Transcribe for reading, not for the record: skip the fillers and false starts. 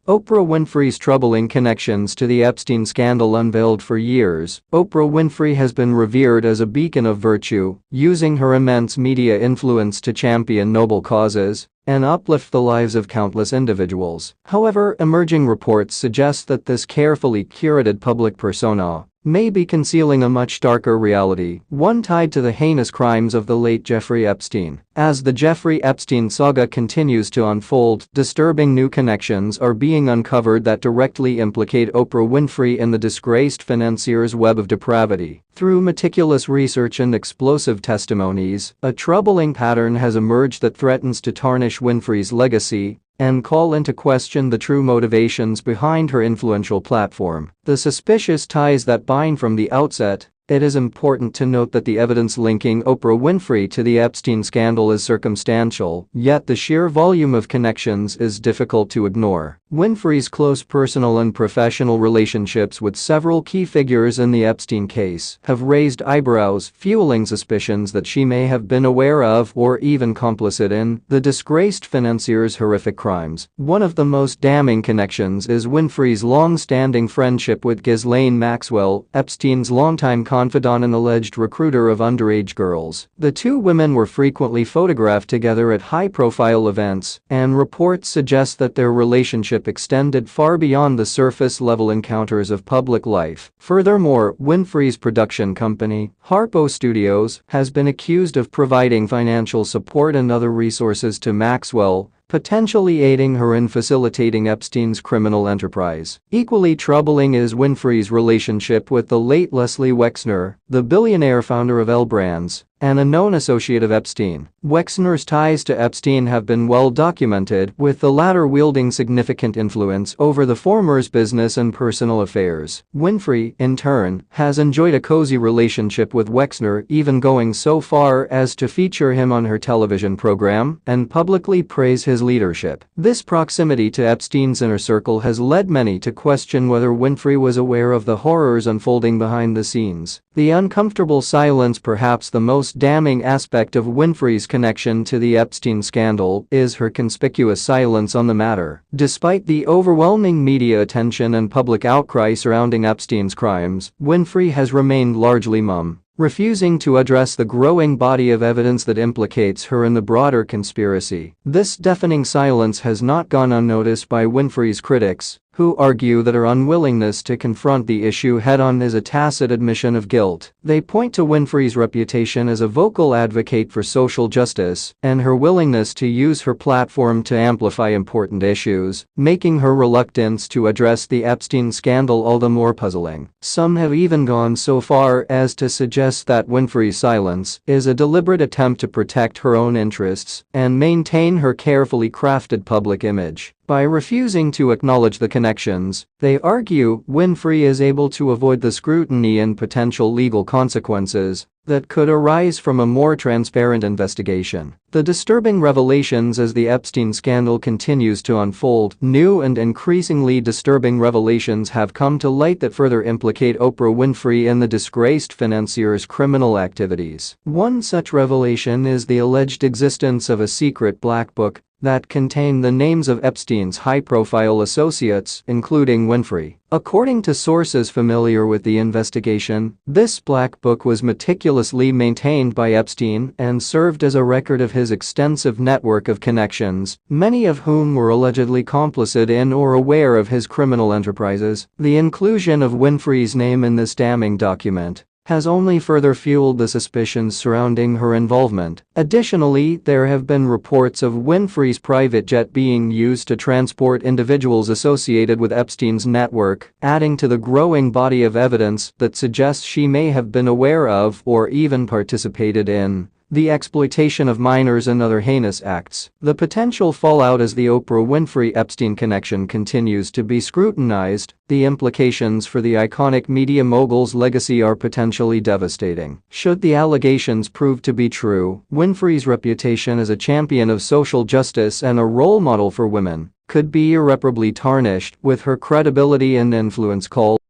Oprah Winfrey's troubling connections to the Epstein scandal unveiled for years. Oprah Winfrey has been revered as a beacon of virtue, using her immense media influence to champion noble causes and uplift the lives of countless individuals. However, emerging reports suggest that this carefully curated public persona may be concealing a much darker reality, one tied to the heinous crimes of the late Jeffrey Epstein. As the Jeffrey Epstein saga continues to unfold, disturbing new connections are being uncovered that directly implicate Oprah Winfrey in the disgraced financier's web of depravity. Through meticulous research and explosive testimonies, a troubling pattern has emerged that threatens to tarnish Winfrey's legacy and call into question the true motivations behind her influential platform. The suspicious ties that bind from the outset. It is important to note that the evidence linking Oprah Winfrey to the Epstein scandal is circumstantial, yet the sheer volume of connections is difficult to ignore. Winfrey's close personal and professional relationships with several key figures in the Epstein case have raised eyebrows, fueling suspicions that she may have been aware of or even complicit in the disgraced financier's horrific crimes. One of the most damning connections is Winfrey's long-standing friendship with Ghislaine Maxwell, Epstein's longtime confidant and alleged recruiter of underage girls. The two women were frequently photographed together at high-profile events, and reports suggest that their relationship extended far beyond the surface-level encounters of public life. Furthermore, Winfrey's production company, Harpo Studios, has been accused of providing financial support and other resources to Maxwell, potentially aiding her in facilitating Epstein's criminal enterprise. Equally troubling is Winfrey's relationship with the late Leslie Wexner, the billionaire founder of L Brands and a known associate of Epstein. Wexner's ties to Epstein have been well documented, with the latter wielding significant influence over the former's business and personal affairs. Winfrey, in turn, has enjoyed a cozy relationship with Wexner, even going so far as to feature him on her television program and publicly praise his leadership. This proximity to Epstein's inner circle has led many to question whether Winfrey was aware of the horrors unfolding behind the scenes. The uncomfortable silence, perhaps the most damning aspect of Winfrey's connection to the Epstein scandal, is her conspicuous silence on the matter. Despite the overwhelming media attention and public outcry surrounding Epstein's crimes, Winfrey has remained largely mum, refusing to address the growing body of evidence that implicates her in the broader conspiracy. This deafening silence has not gone unnoticed by Winfrey's critics, who argue that her unwillingness to confront the issue head-on is a tacit admission of guilt. They point to Winfrey's reputation as a vocal advocate for social justice and her willingness to use her platform to amplify important issues, making her reluctance to address the Epstein scandal all the more puzzling. Some have even gone so far as to suggest that Winfrey's silence is a deliberate attempt to protect her own interests and maintain her carefully crafted public image. By refusing to acknowledge the connections, they argue Winfrey is able to avoid the scrutiny and potential legal consequences that could arise from a more transparent investigation. The disturbing revelations as the Epstein scandal continues to unfold, new and increasingly disturbing revelations have come to light that further implicate Oprah Winfrey in the disgraced financier's criminal activities. One such revelation is the alleged existence of a secret black book that contained the names of Epstein's high-profile associates, including Winfrey. According to sources familiar with the investigation, this black book was meticulously maintained by Epstein and served as a record of his extensive network of connections, many of whom were allegedly complicit in or aware of his criminal enterprises. The inclusion of Winfrey's name in this damning document has only further fueled the suspicions surrounding her involvement. Additionally, there have been reports of Winfrey's private jet being used to transport individuals associated with Epstein's network, adding to the growing body of evidence that suggests she may have been aware of or even participated in the exploitation of minors and other heinous acts. The potential fallout as the Oprah Winfrey-Epstein connection continues to be scrutinized. The implications for the iconic media mogul's legacy are potentially devastating. Should the allegations prove to be true, Winfrey's reputation as a champion of social justice and a role model for women could be irreparably tarnished, with her credibility and influence called